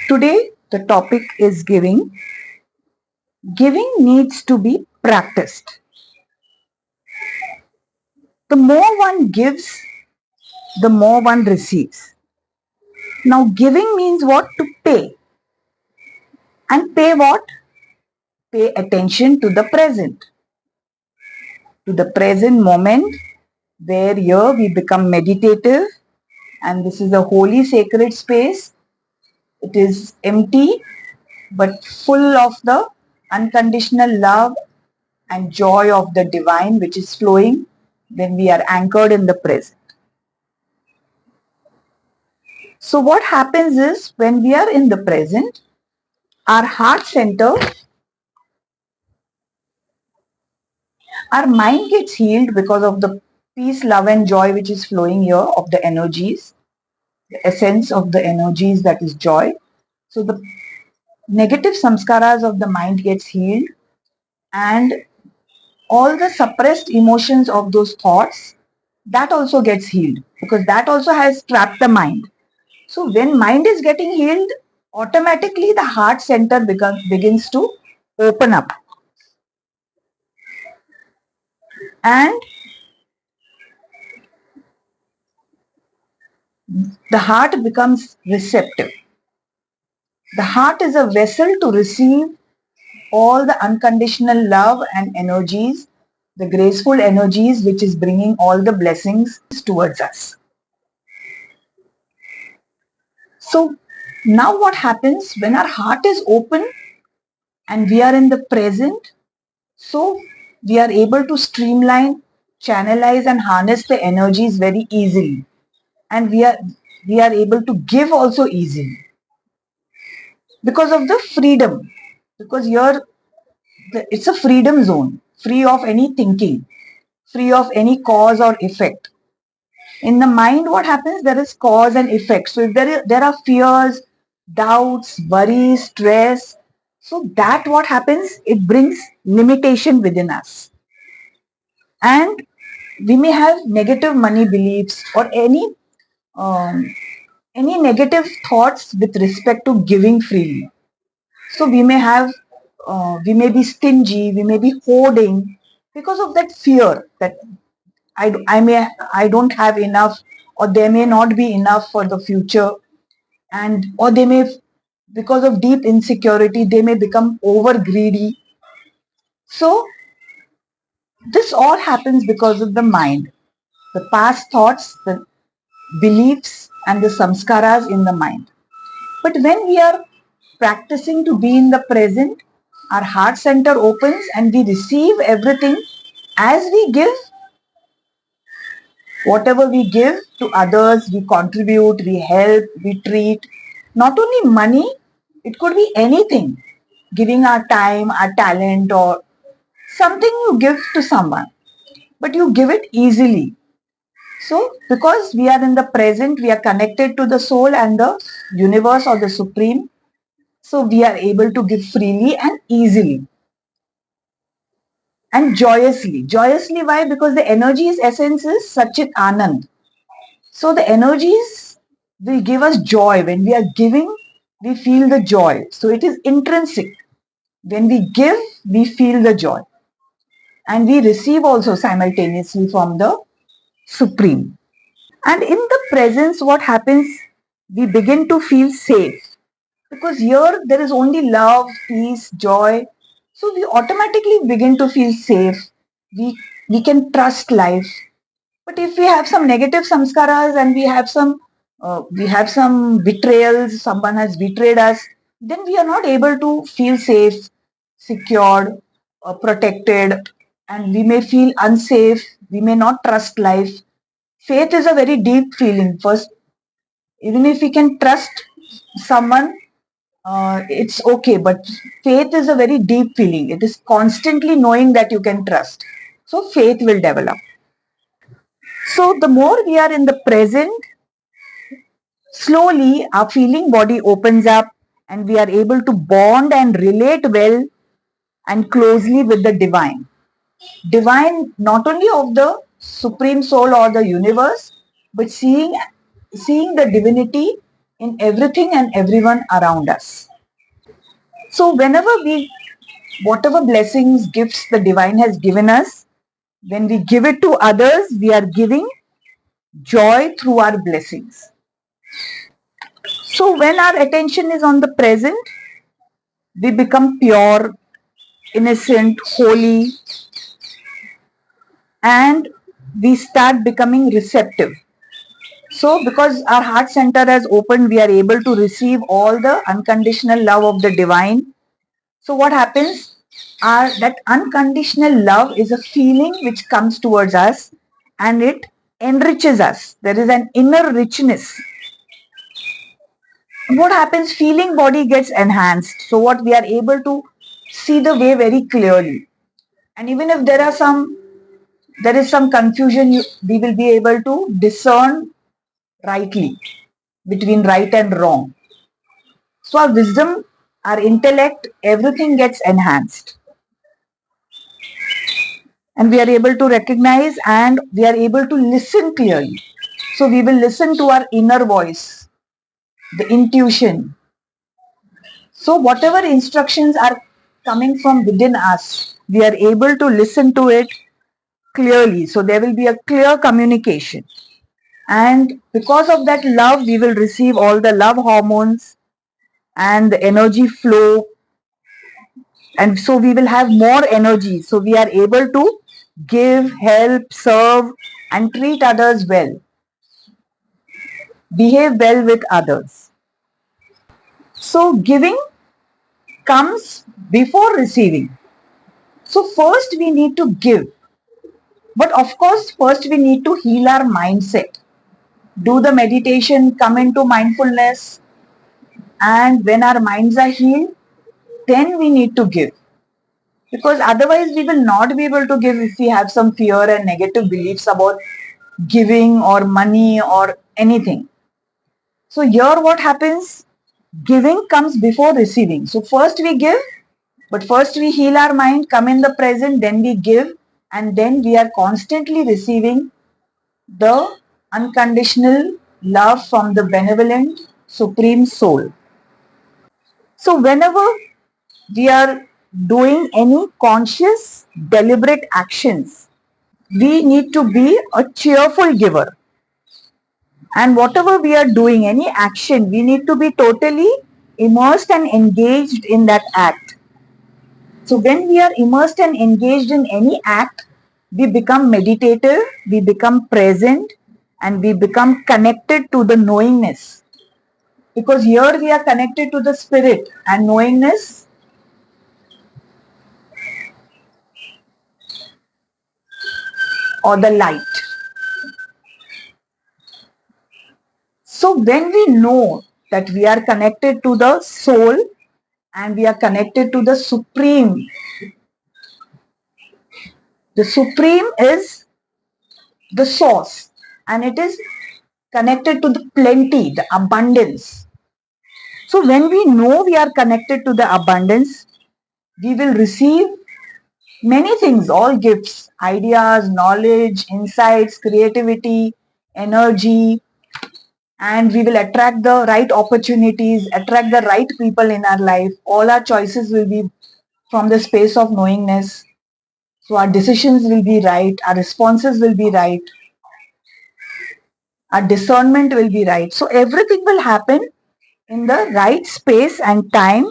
Today, the topic is giving. Giving needs to be practiced. The more one gives, the more one receives. Now, giving means what? To pay. And pay what? Pay attention to the present. To the present moment, where here we become meditative, and this is a holy sacred space. It is empty but full of the unconditional love and joy of the divine which is flowing when we are anchored in the present. So what happens is when we are in the present, our heart center, our mind gets healed because of the peace, love and joy which is flowing here of the energies, the essence of the energies, that is joy. So the negative samskaras of the mind gets healed, and all the suppressed emotions of those thoughts, that also gets healed because that also has trapped the mind. So when mind is getting healed, automatically the heart center begins to open up, and the heart becomes receptive. The heart is a vessel to receive all the unconditional love and energies, the graceful energies which is bringing all the blessings towards us. So now what happens when our heart is open and we are in the present? So we are able to streamline, channelize and harness the energies very easily, and we are able to give also easily because of the freedom, because here it's a freedom zone, free of any thinking, free of any cause or effect. In the mind, what happens? There is cause and effect. So if there are fears, doubts, worries, stress, so that what happens? It brings limitation within us. And we may have negative money beliefs or um, any negative thoughts with respect to giving freely. So we may be stingy, we may be hoarding because of that fear that I don't have enough, or there may not be enough for the future, and or they may, because of deep insecurity, they may become over greedy. So this all happens because of the mind, the past thoughts, the beliefs and the samskaras in the mind. But when we are practicing to be in the present, our heart center opens and we receive everything as we give. Whatever we give to others, we contribute, we help, we treat. Not only money, it could be anything. Giving our time, our talent, or something you give to someone, but you give it easily. So, because we are in the present, we are connected to the soul and the universe or the supreme. So, we are able to give freely and easily and joyously. Joyously, why? Because the energy's essence is Satchit Anand. So, the energies will give us joy. When we are giving, we feel the joy. So, it is intrinsic. When we give, we feel the joy. And we receive also simultaneously from the supreme. And in the presence, what happens? We begin to feel safe because here there is only love, peace, joy. So we automatically begin to feel safe. We can trust life. But if we have some negative samskaras and we have some betrayals, someone has betrayed us, then we are not able to feel safe, secured, protected, and we may feel unsafe. We may not trust life. Faith is a very deep feeling. First, even if we can trust someone, it's okay. But faith is a very deep feeling. It is constantly knowing that you can trust. So faith will develop. So the more we are in the present, slowly our feeling body opens up and we are able to bond and relate well and closely with the divine. Divine not only of the supreme soul or the universe, but seeing the divinity in everything and everyone around us. So whatever blessings, gifts the divine has given us, when we give it to others, we are giving joy through our blessings. So when our attention is on the present, we become pure, innocent, holy, and we start becoming receptive. So because our heart center has opened, we are able to receive all the unconditional love of the divine. So what happens? That unconditional love is a feeling which comes towards us and it enriches us. There is an inner richness. What happens? Feeling body gets enhanced. So what we are able to see the way very clearly. And even if there is some confusion, we will be able to discern rightly between right and wrong. So our wisdom, our intellect, everything gets enhanced. And we are able to recognize and we are able to listen clearly. So we will listen to our inner voice, the intuition. So whatever instructions are coming from within us, we are able to listen to it clearly. So there will be a clear communication. And because of that love, we will receive all the love hormones and the energy flow. And so we will have more energy. So we are able to give, help, serve, and treat others well. Behave well with others. So giving comes before receiving. So first we need to give. But of course, first we need to heal our mindset. Do the meditation, come into mindfulness, and when our minds are healed, then we need to give. Because otherwise we will not be able to give if we have some fear and negative beliefs about giving or money or anything. So here what happens? Giving comes before receiving. So first we give, but first we heal our mind, come in the present, then we give, and then we are constantly receiving the unconditional love from the benevolent supreme soul. So whenever we are doing any conscious, deliberate actions, we need to be a cheerful giver. And whatever we are doing, any action, we need to be totally immersed and engaged in that act. So when we are immersed and engaged in any act, we become meditative, we become present, and we become connected to the knowingness. Because here we are connected to the spirit and knowingness or the light. So when we know that we are connected to the soul and we are connected to the supreme is the source and it is connected to the plenty, the abundance. So when we know we are connected to the abundance, we will receive many things, all gifts, ideas, knowledge, insights, creativity, energy, and we will attract the right opportunities, attract the right people in our life. All our choices will be from the space of knowingness. So our decisions will be right, our responses will be right, our discernment will be right. So everything will happen in the right space and time,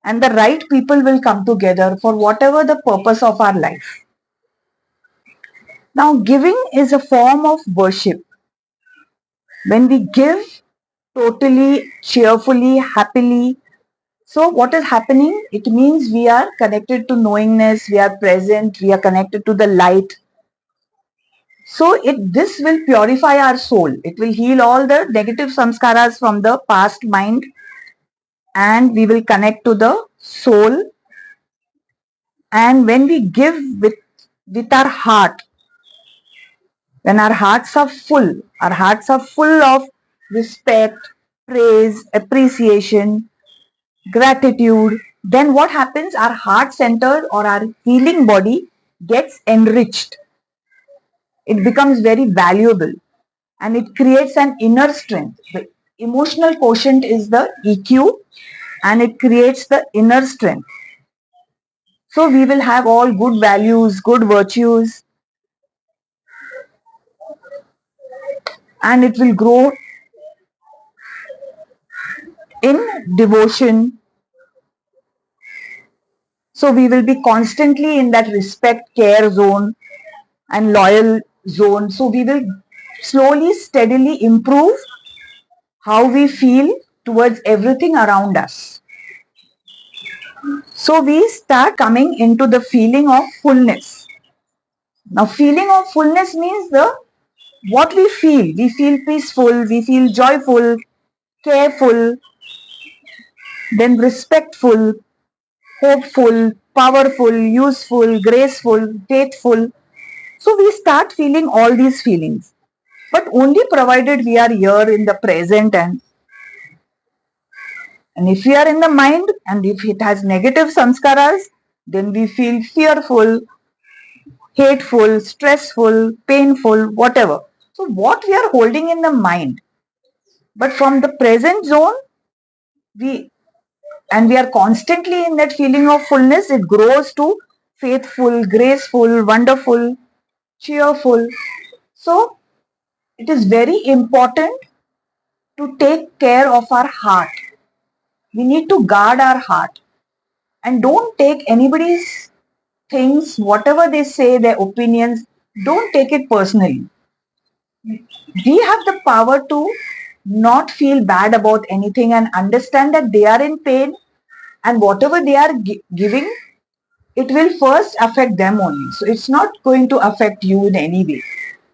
and the right people will come together for whatever the purpose of our life. Now, giving is a form of worship. When we give totally, cheerfully, happily, so what is happening? It means we are connected to knowingness, we are present, we are connected to the light. So this will purify our soul. It will heal all the negative samskaras from the past mind and we will connect to the soul. And when we give with our heart, when our hearts are full of respect, praise, appreciation, gratitude, then what happens? Our heart center or our healing body gets enriched. It becomes very valuable and it creates an inner strength. The emotional quotient is the EQ, and it creates the inner strength. So we will have all good values, good virtues, and it will grow in devotion. So we will be constantly in that respect, care zone and loyal zone. So we will slowly, steadily improve how we feel towards everything around us. So we start coming into the feeling of fullness. Now, feeling of fullness means the what we feel. We feel peaceful, we feel joyful, careful, then respectful, hopeful, powerful, useful, graceful, faithful. So we start feeling all these feelings, but only provided we are here in the present, and if we are in the mind and if it has negative samskaras, then we feel fearful, hateful, stressful, painful, whatever. So what we are holding in the mind, but from the present zone, we and we are constantly in that feeling of fullness, it grows to faithful, graceful, wonderful, cheerful. So it is very important to take care of our heart. We need to guard our heart and don't take anybody's things, whatever they say, their opinions, don't take it personally. We have the power to not feel bad about anything and understand that they are in pain, and whatever they are giving, it will first affect them only. So it's not going to affect you in any way.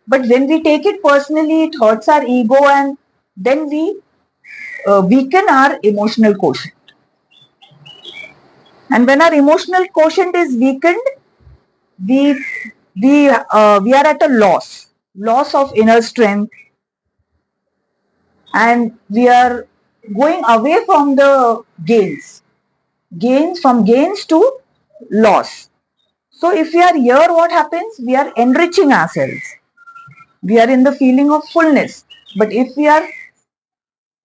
But when we take it personally, it hurts our ego, and then we weaken our emotional quotient. And when our emotional quotient is weakened, we we are at a loss of inner strength, and we are going away from the gains to loss. So if we are here, what happens? We are enriching ourselves. We are in the feeling of fullness. But if we are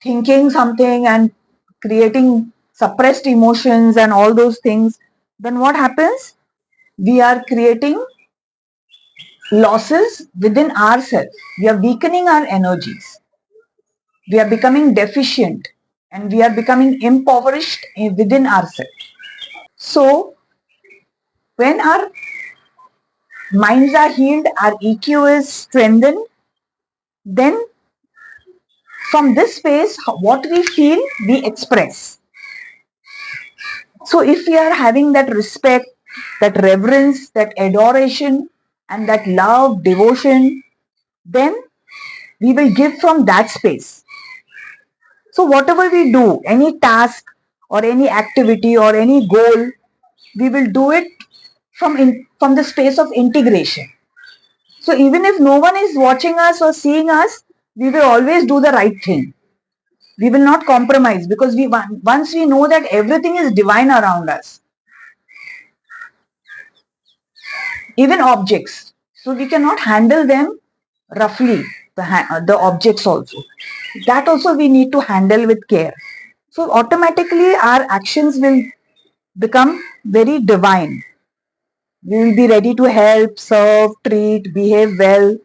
thinking something and creating suppressed emotions and all those things, then what happens? We are creating losses within ourselves. We are weakening our energies. We are becoming deficient and we are becoming impoverished within ourselves. So, when our minds are healed, our EQ is strengthened, then from this space, what we feel, we express. So, if we are having that respect, that reverence, that adoration, and that love, devotion, then we will give from that space. So, whatever we do, any task or any activity or any goal, we will do it from the space of integration. So even if no one is watching us or seeing us, we will always do the right thing. We will not compromise, because once we know that everything is divine around us, even objects, so we cannot handle them roughly. The objects also, that also we need to handle with care. So automatically our actions will become very divine. We will be ready to help, serve, treat, behave well.